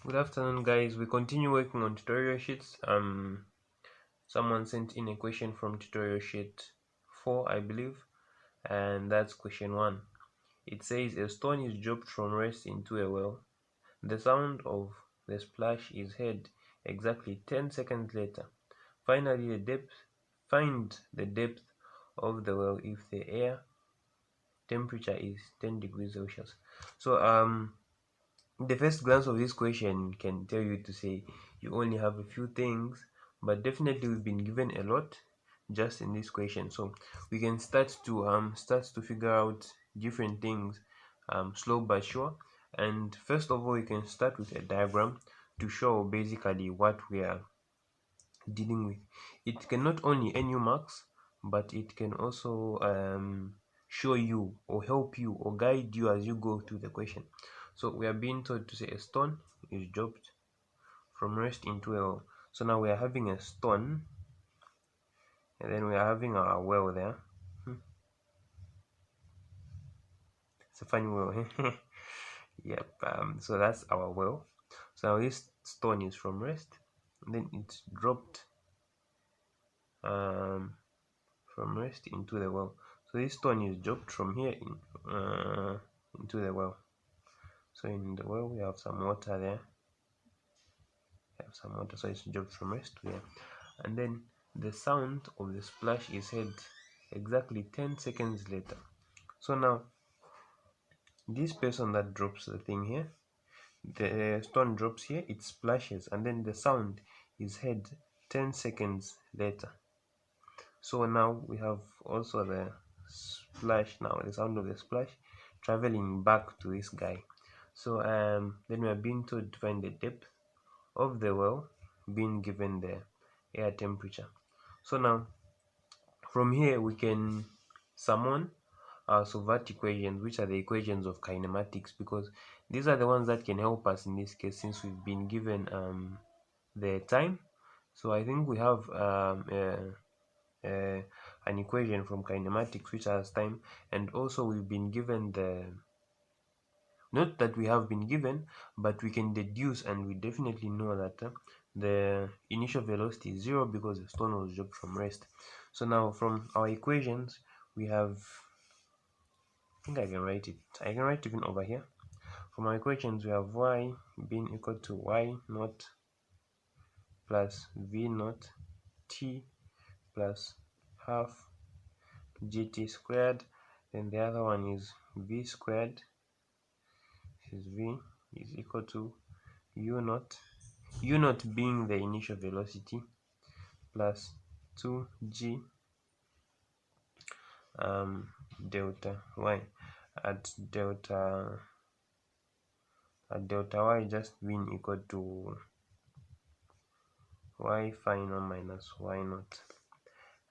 Good afternoon, guys. We continue working on tutorial sheets. Someone sent in a question from tutorial sheet 4, I believe, and that's question 1. It says a stone is dropped from rest into a well. The sound of the splash is heard exactly 10 seconds later. Finally, find the depth of the well if the air temperature is 10 degrees Celsius. So the first glance of this question can tell you to say you only have a few things, but definitely we've been given a lot just in this question, so we can start to figure out different things slow but sure. And first of all, we can start with a diagram to show basically what we are dealing with. It can not only earn you marks, but it can also show you or help you or guide you as you go through the question. So we are being told to say a stone is dropped from rest into a well. So now we are having a stone, and then we are having our well there. It's a funny well. Yep. So that's our well. So now this stone is from rest, and then it's dropped from rest into the well. So this stone is dropped from here into the well. So in the well we have some water there. So it's dropped from rest to here. And then the sound of the splash is heard exactly 10 seconds later. So now this person that drops the thing here, the stone drops here, it splashes, and then the sound is heard 10 seconds later. So now we have also the splash, now the sound of the splash traveling back to this guy. So then we are being told to find the depth of the well, being given the air temperature. So now from here we can summon our Sauvat equations, which are the equations of kinematics, because these are the ones that can help us in this case since we've been given the time. So I think we have an equation from kinematics which has time, and also we've been given the, not that we have been given, but we can deduce, and we definitely know that the initial velocity is 0 because the stone was dropped from rest. So now from our equations we have, I think I can write even over here. From our equations we have y being equal to y naught plus v naught t plus half gt squared, then the other one is v squared, this is v, is equal to u naught being the initial velocity plus 2g delta y at delta y just being equal to y final minus y naught.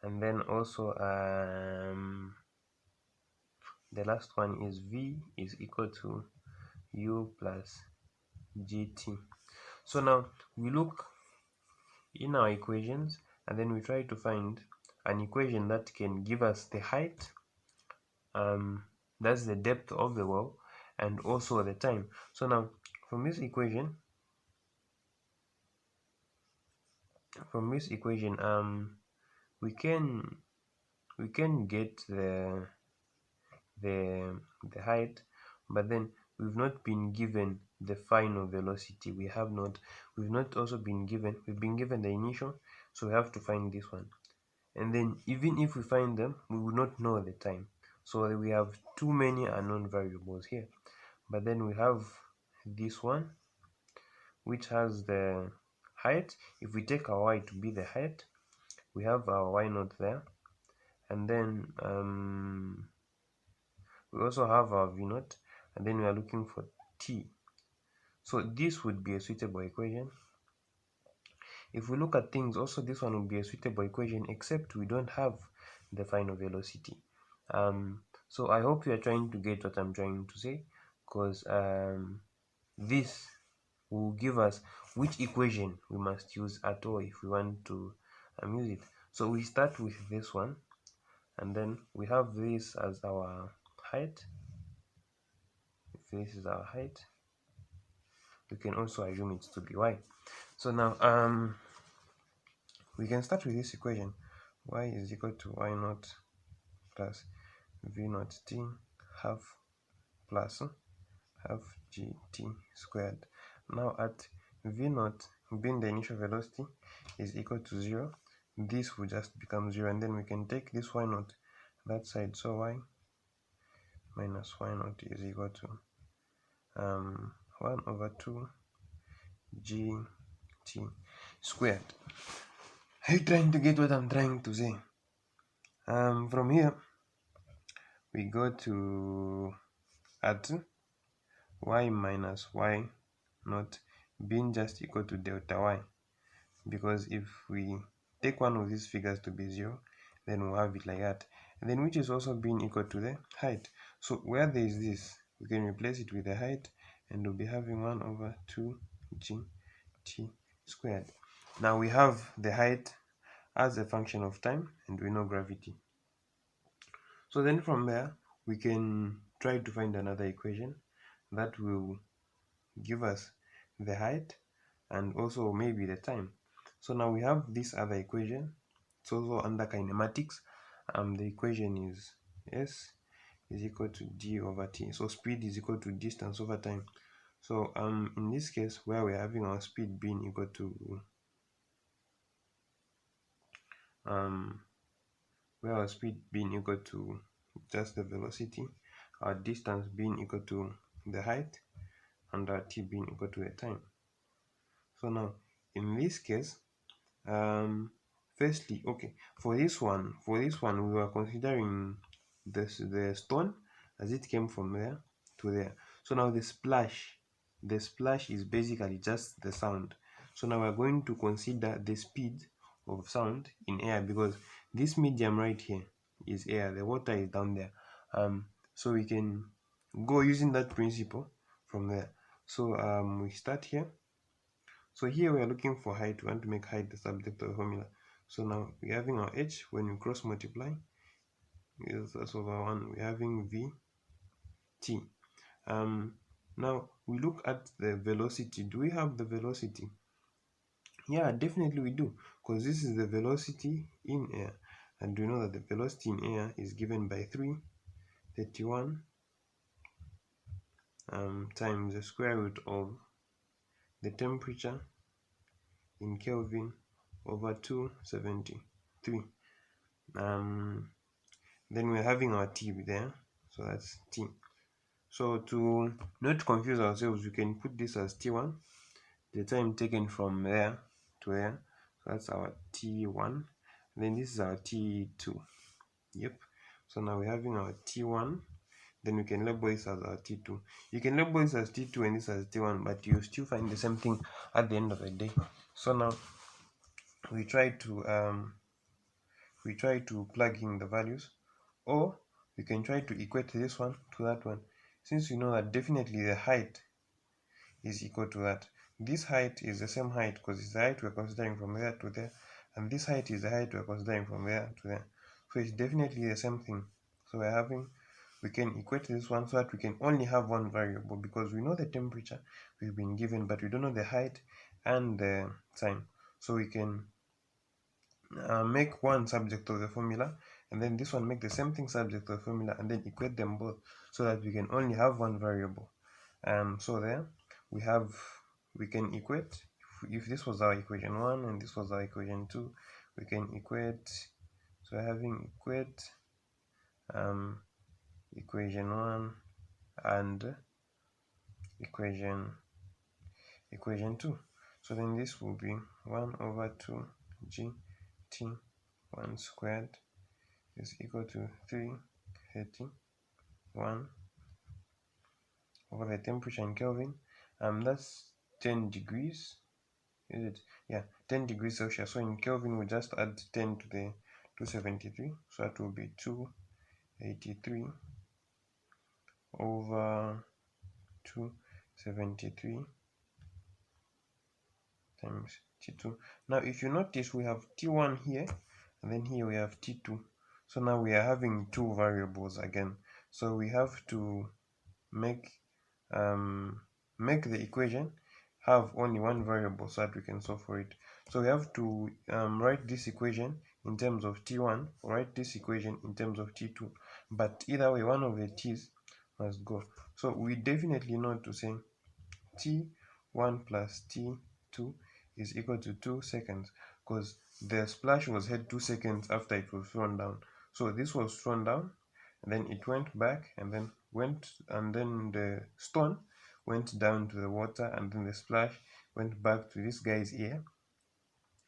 And then also the last one is v is equal to u plus gt. So now we look in our equations and then we try to find an equation that can give us the height, that's the depth of the well, and also the time. So now from this equation we can get the height, but then we've not been given the final velocity. We've been given the initial, so we have to find this one. And then even if we find them, we will not know the time, so we have too many unknown variables here. But then we have this one which has the height. If we take our y to be the height, we have our y naught there, and then we also have our v naught, and then we are looking for t. So this would be a suitable equation. If we look at things, also this one would be a suitable equation, except we don't have the final velocity. So I hope you are trying to get what I'm trying to say, because this will give us which equation we must use at all if we want to use it. So we start with this one, and then we have this as our height. If this is our height, we can also assume it to be y. So now we can start with this equation. Y is equal to y naught plus v naught t half plus half gt squared. Now at v naught being the initial velocity is equal to 0, this will just become 0, and then we can take this y naught that side, so y minus y naught is equal to 1 over 2 gt squared. Are you trying to get what I'm trying to say? From here we go to at y minus y naught being just equal to delta y, because if we take one of these figures to be 0, then we'll have it like that, and then which is also being equal to the height. So where there is this, we can replace it with the height, and we'll be having 1 over 2 gt squared. Now we have the height as a function of time, and we know gravity. So then from there we can try to find another equation that will give us the height and also maybe the time. So now we have this other equation. It's also under kinematics. The equation is S is equal to d over t. So speed is equal to distance over time. So in this case, where we're having our speed being equal to just the velocity, our distance being equal to the height, and our t being equal to the time. So now in this case, firstly, okay, for this one we were considering the stone as it came from there to there. So now the splash is basically just the sound. So now we're going to consider the speed of sound in air, because this medium right here is air, the water is down there. So we can go using that principle from there. So we start here. So here we are looking for height. We want to make height the subject of the formula. So now we're having our h, when you cross multiply, is that's over 1. We're having v t. Now we look at the velocity. Do we have the velocity? Yeah, definitely we do, because this is the velocity in air, and we know that the velocity in air is given by 331 times the square root of the temperature in Kelvin over 273. Then we're having our t there, so that's t. So to not confuse ourselves, we can put this as t1, the time taken from there to there, so that's our t1. Then this is our t2. Yep. So now we're having our t1, then we can label this as our t2. You can label this as t2 and this as t1, but you still find the same thing at the end of the day. So now we try to plug in the values, or we can try to equate this one to that one, since we know that definitely the height is equal to that. This height is the same height, because it's the height we're considering from there to there, and this height is the height we're considering from there to there. So it's definitely the same thing. So we can equate this one so that we can only have one variable, because we know the temperature we've been given, but we don't know the height and the time. So we can make one subject of the formula, and then this one make the same thing subject of the formula, and then equate them both so that we can only have one variable. So there we can equate, if this was our equation 1 and this was our equation 2, we can equate. So having equate equation 1 and equation 2. So then this will be 1 over 2 gt1 squared is equal to 331 over the temperature in Kelvin. That's 10 degrees, is it? Yeah, 10 degrees Celsius. So in Kelvin we just add 10 to the 273, so that will be 283 over 273 times t2. Now if you notice, we have t1 here, and then here we have t2. So now we are having two variables again. So we have to make the equation have only one variable so that we can solve for it. So we have to write this equation in terms of t1, write this equation in terms of t2, but either way one of the t's must go. So we definitely know to say t1 plus t2 is equal to 2 seconds, because the splash was held 2 seconds after it was thrown down. So this was thrown down, and then it went back, and then the stone went down to the water, and then the splash went back to this guy's ear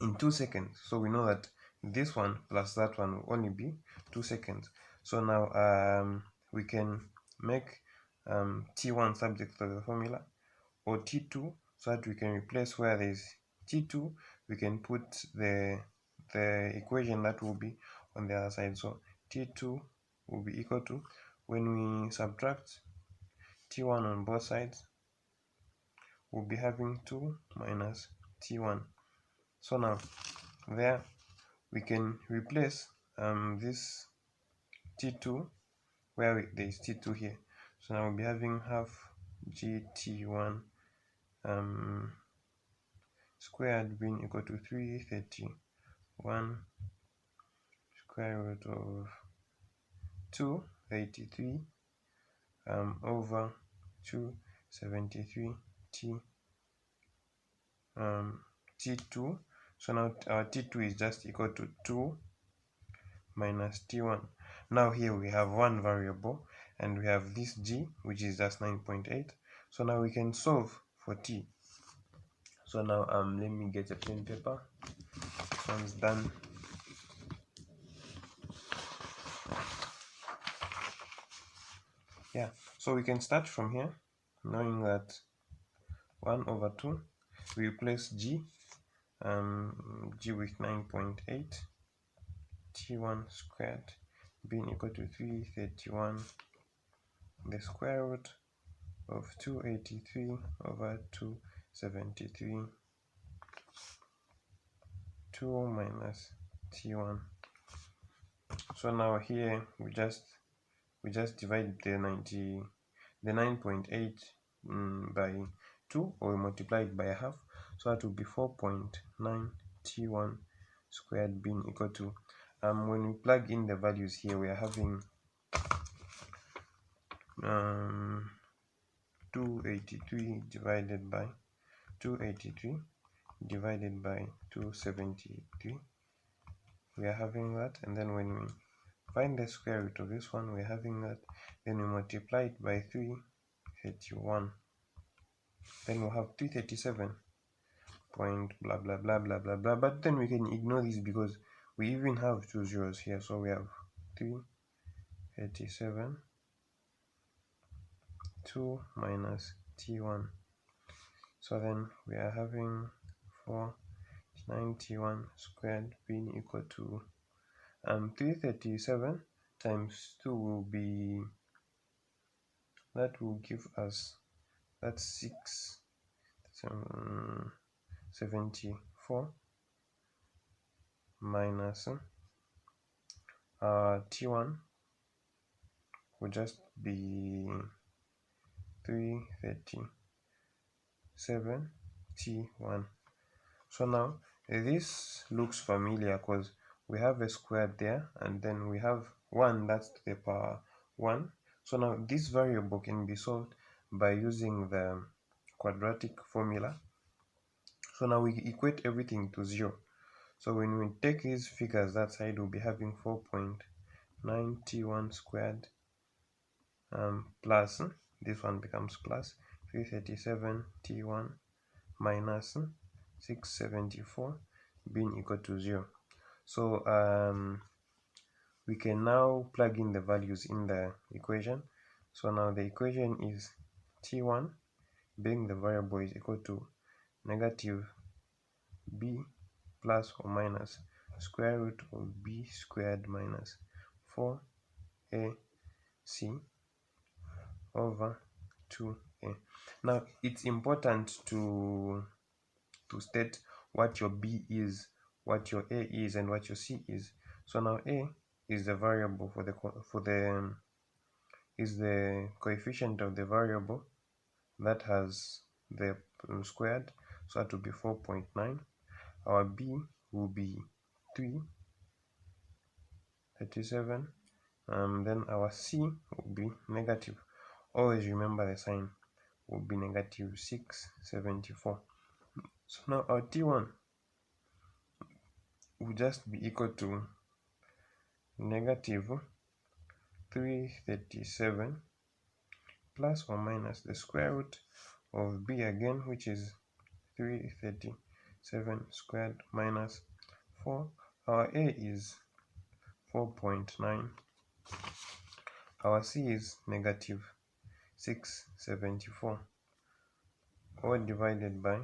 in 2 seconds. So we know that this one plus that one will only be 2 seconds. So now we can make t1 subject to the formula, or t2, so that we can replace where there is t2, we can put the equation that will be on the other side. So t2 will be equal to, when we subtract t1 on both sides, we'll be having 2 minus t1. So now there we can replace this t2 where there is t2 here. So now we'll be having half gt1 squared being equal to 331 square root of 283 over 273 t2. So now our t2 is just equal to 2 minus t1. Now here we have one variable, and we have this g, which is just 9.8. So now we can solve for t. So now let me get a pen and paper. This one's done. Yeah, so we can start from here, knowing that 1 over 2, we replace g with 9.8, t1 squared being equal to 331, the square root of 283 over 273, 2 minus t1. So now here we just divide the 9.8 by 2, or we multiply it by a half, so that will be 4.9 t1 squared being equal to, when we plug in the values here, we are having 283 divided by 273, we are having that, and then when we find the square root of this one, we're having that, then we multiply it by 331, then we'll have 337 point blah blah blah blah blah blah, but then we can ignore this because we even have 2 zeros here. So we have 337, 2 minus t1, so then we are having 491 squared being equal to 337 times 2 will be, that will give us, that's 674 minus t1 will just be 337 t1. So now this looks familiar because we have a square there, and then we have 1, that's to the power 1. So now this variable can be solved by using the quadratic formula. So now we equate everything to 0. So when we take these figures that side, we'll be having 4.9 t1 squared plus, this one becomes plus 337 t1 minus 674 being equal to 0. So we can now plug in the values in the equation. So now the equation is t1 being the variable is equal to negative b plus or minus square root of b squared minus 4ac over 2a. Now it's important to state what your b is, what your a is, and what your c is. So now a is the variable is the coefficient of the variable that has the squared, so that will be 4.9. Our b will be 337. Then our c will be negative. Always remember the sign will be negative 674. So now our t1 will just be equal to negative 337 plus or minus the square root of b again, which is 337 squared minus 4. Our a is 4.9. Our c is negative 674. All divided by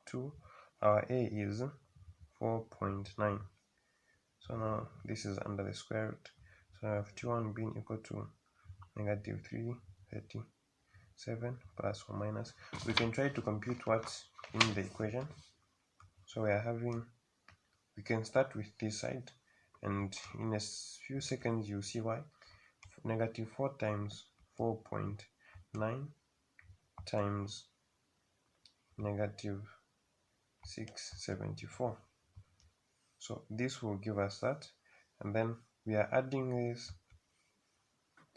2. Our a is 4.9. So now this is under the square root. So I have t1 being equal to negative 337 plus or minus. We can try to compute what's in the equation. So we can start with this side, and in a few seconds you'll see why. Negative 4 times 4.9 times negative 674. So this will give us that, and then we are adding this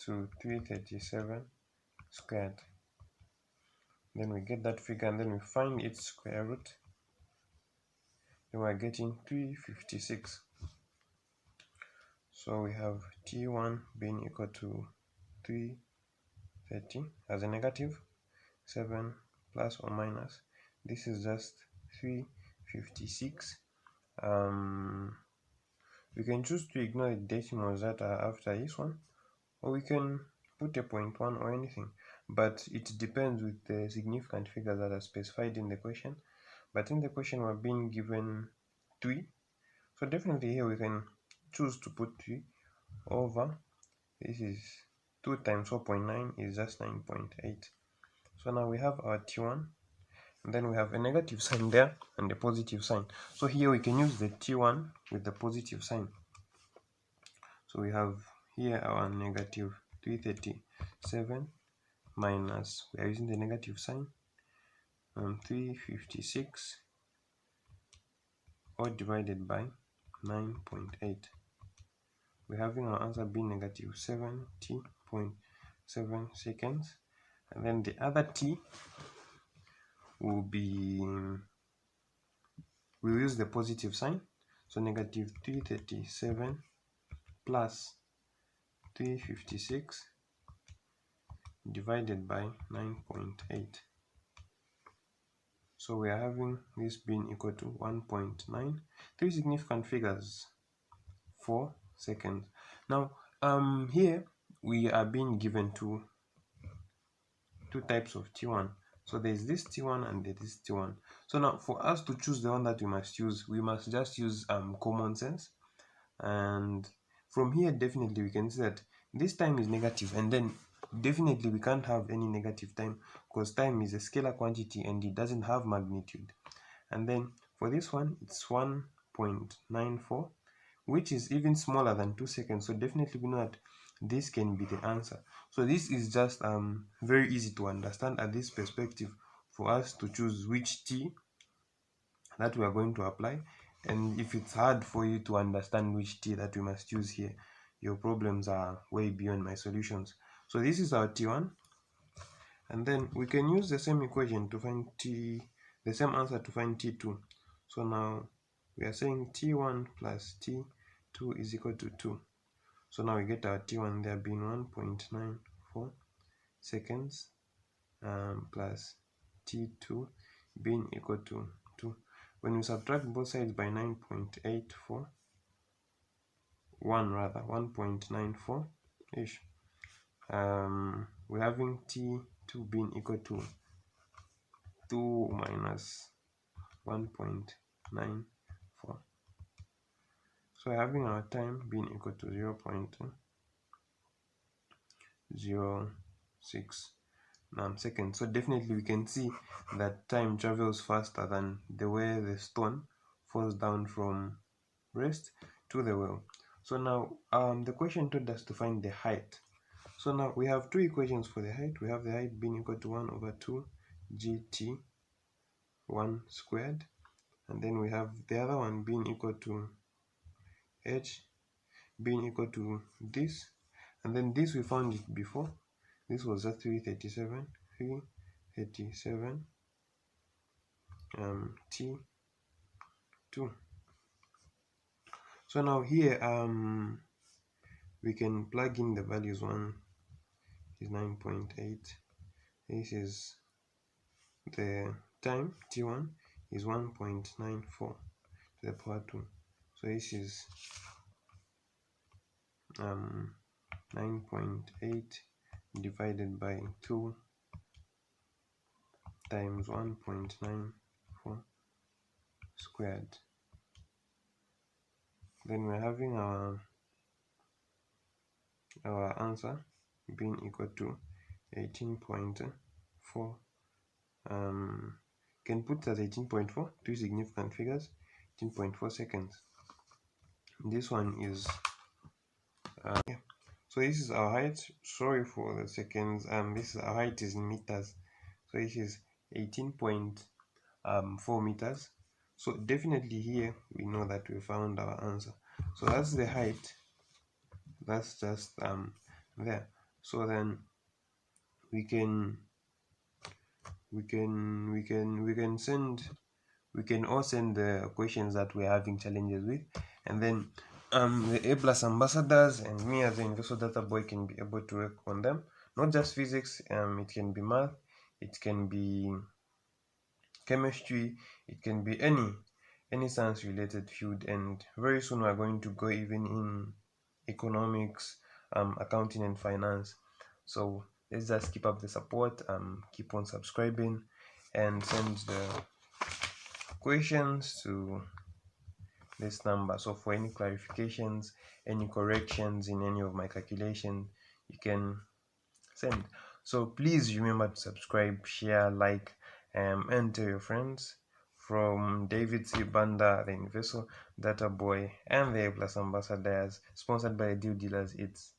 to 337 squared. Then we get that figure, and then we find its square root. Then we're getting 356. So we have t1 being equal to 330 as a negative 7 plus or minus. This is just 356. We can choose to ignore the decimals that are after this one, or we can put a 0.1 or anything, but it depends with the significant figures that are specified in the question. But in the question we're being given 3, so definitely here we can choose to put 3 over, this is 2 times 4.9 is just 9.8. So now we have our t1, and then we have a negative sign there and a positive sign. So here we can use the t1 with the positive sign. So we have here our negative 337 minus, we are using the negative sign, 356 all divided by 9.8. We're having our answer being negative 70.7 seconds. And then the other t will be, we'll use the positive sign. So negative 337 plus 356 divided by 9.8. So we are having this being equal to 1.9. 3 significant figures, 4 seconds. Now here we are being given two types of t1. So there's this t1 and there is t1. So now for us to choose the one that we must use, we must just use common sense. And from here definitely we can see that this time is negative, and then definitely we can't have any negative time because time is a scalar quantity and it doesn't have magnitude. And then for this one it's 1.94, which is even smaller than 2 seconds. So definitely we know that this can be the answer. So this is just very easy to understand at this perspective for us to choose which t that we are going to apply. And if it's hard for you to understand which t that we must use here, your problems are way beyond my solutions. So this is our t1, and then we can use the same equation to find the same answer to find t2. So now we are saying t1 plus t2 is equal to 2. So now we get our t1 there being 1.94 seconds plus t2 being equal to 2. When we subtract both sides by 9.84, 1.94 ish, we're having t2 being equal to 2 minus 1.94. So we're having our time being equal to 0.06 seconds. So definitely we can see that time travels faster than the way the stone falls down from rest to the well. So now the question told us to find the height. So now we have two equations for the height. We have the height being equal to 1 over 2 gt1 squared, and then we have the other one being equal to h being equal to this, and then this we found it before. This was a 337 t2. So now here we can plug in the values. 1 is 9.8. This is the time t1 is 1.94 to the power 2. So this is 9.8 divided by 2 times 1.94 squared. Then we're having our answer being equal to 18.4. Can put as 18.4, two significant figures, 18.4 seconds. This one is yeah. So this is our height. Sorry for the seconds. This is our height is in meters. So this is 18.4 meters. So definitely here we know that we found our answer. So that's the height. That's just there. So then we can all send the questions that we're having challenges with, and then the A+ ambassadors and me as the Invesso Data Boy can be able to work on them. Not just physics, it can be math, it can be chemistry, it can be any science related field, and very soon we're going to go even in economics, accounting and finance. So let's just keep up the support, keep on subscribing, and send the questions to this number. So for any clarifications, any corrections in any of my calculations, you can send. So please remember to subscribe, share, like, and tell your friends. From David C. Banda, the Invesso Data Boy, and the A+ ambassadors, sponsored by Deal Dealers, it's